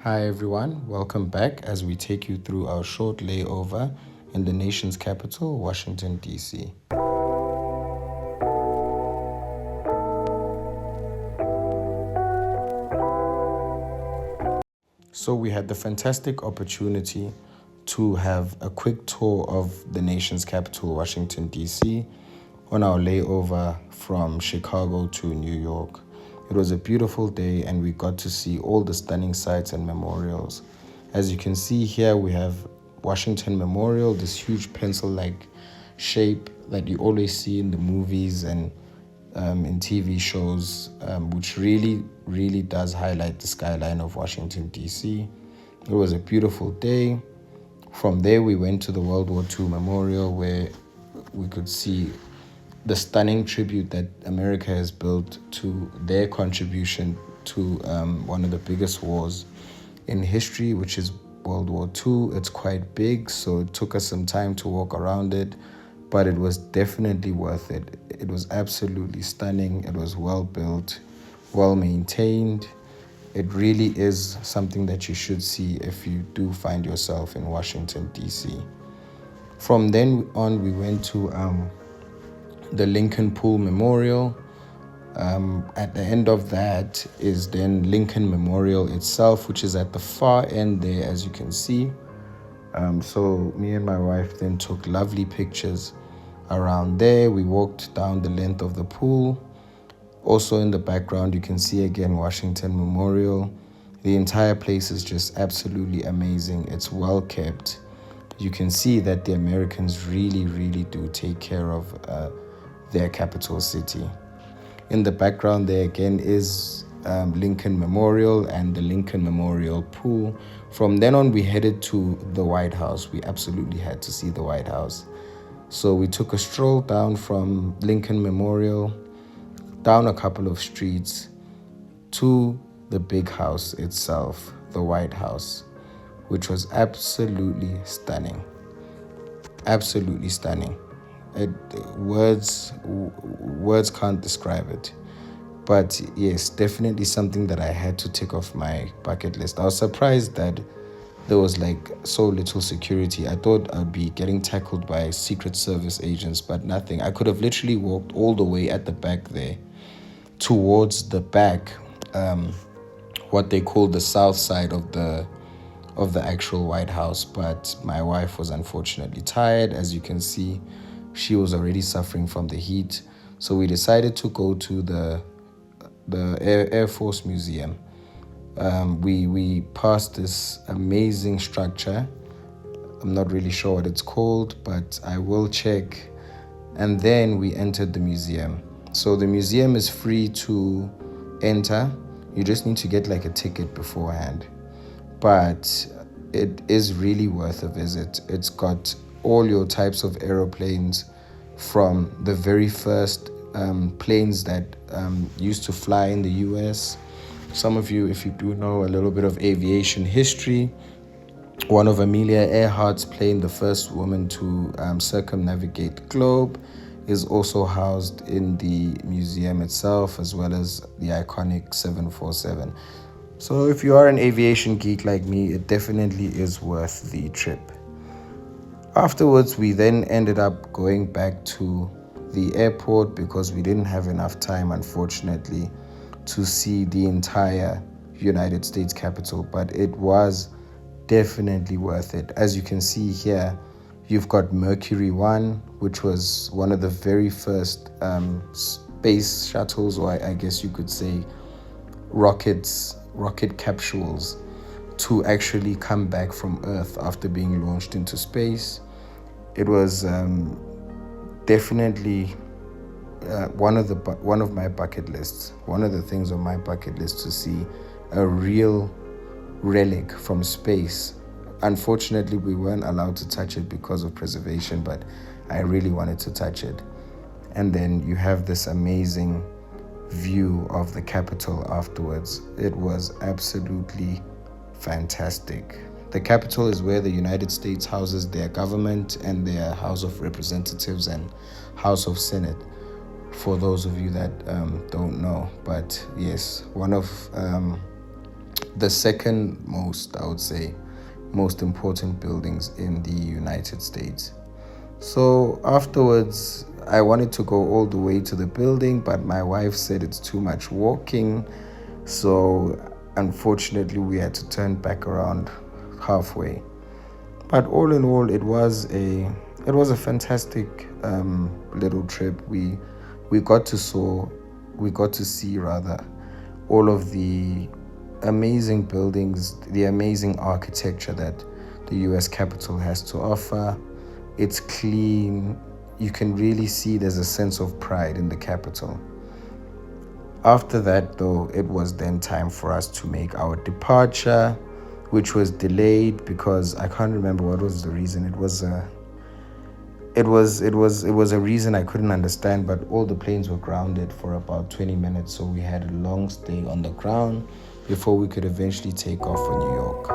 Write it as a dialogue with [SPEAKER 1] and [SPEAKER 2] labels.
[SPEAKER 1] Hi everyone, welcome back as we take you through our short layover in the nation's capital, Washington, D.C. So we had the fantastic opportunity to have a quick tour of the nation's capital, Washington, D.C., on our layover from Chicago to New York. It was a beautiful day and we got to see all the stunning sights and memorials. As you can see here, we have Washington Memorial, this huge pencil-like shape that you always see in the movies and in TV shows, which really does highlight the skyline of Washington, D.C. It was a beautiful day. From there, we went to the World War II Memorial where we could see the stunning tribute that America has built to their contribution to one of the biggest wars in history, which is World War II. It's quite big, so it took us some time to walk around it, but it was definitely worth it. It was absolutely stunning. It was well built, well maintained. It really is something that you should see if you do find yourself in Washington, D.C. From then on, we went to the Lincoln Pool Memorial. At the end of that is then Lincoln Memorial itself, which is at the far end there, as you can see. So me and my wife then took lovely pictures around there. We walked down the length of the pool. Also in the background, you can see again Washington Memorial. The entire place is just absolutely amazing. It's well kept. You can see that the Americans really do take care of their capital city. In the background there again is Lincoln Memorial and the Lincoln Memorial Pool. From then on, we headed to the White House. We absolutely had to see the White House. So we took a stroll down from Lincoln Memorial, down a couple of streets to the big house itself, the White House, which was absolutely stunning. Absolutely stunning. Words can't describe it. But yes, definitely something that I had to tick off my bucket list. I was surprised that there was like so little security. I thought I'd be getting tackled by Secret Service agents, but nothing. I could have literally walked all the way at the back there towards the back, what they call the south side of the actual White House. But my wife was unfortunately tired. As you can see, she was already suffering from the heat. So we decided to go to the Air Force Museum. We passed this amazing structure. I'm not really sure what it's called, but I will check. And then we entered the museum. So the museum is free to enter. You just need to get like a ticket beforehand. But it is really worth a visit. It's got all your types of aeroplanes, from the very first planes that used to fly in the US. Some of you, if you do know a little bit of aviation history, one of Amelia Earhart's plane, the first woman to circumnavigate the globe, is also housed in the museum itself, as well as the iconic 747. So if you are an aviation geek like me, it definitely is worth the trip. Afterwards, we then ended up going back to the airport because we didn't have enough time, unfortunately, to see the entire United States Capitol, but it was definitely worth it. As you can see here, you've got Mercury 1, which was one of the very first space shuttles, or I guess you could say rocket capsules, to actually come back from Earth after being launched into space. It was definitely one of my bucket lists. One of the things on my bucket list to see a real relic from space. Unfortunately, we weren't allowed to touch it because of preservation, but I really wanted to touch it. And then you have this amazing view of the Capitol afterwards. It was absolutely fantastic. The Capitol is where the United States houses their government and their House of Representatives and House of Senate, for those of you that don't know. But yes, one of the second most, I would say, most important buildings in the United States. So afterwards, I wanted to go all the way to the building, but my wife said it's too much walking. So unfortunately, we had to turn back around halfway. But all in all, it was a fantastic little trip. We got to see rather all of the amazing buildings, the amazing architecture that the U.S. Capitol has to offer. It's clean. You can really see there's a sense of pride in the Capitol. After that, though, it was then time for us to make our departure, which was delayed because I can't remember what was the reason. It was a reason I couldn't understand, but all the planes were grounded for about 20 minutes, so we had a long stay on the ground before we could eventually take off for New York.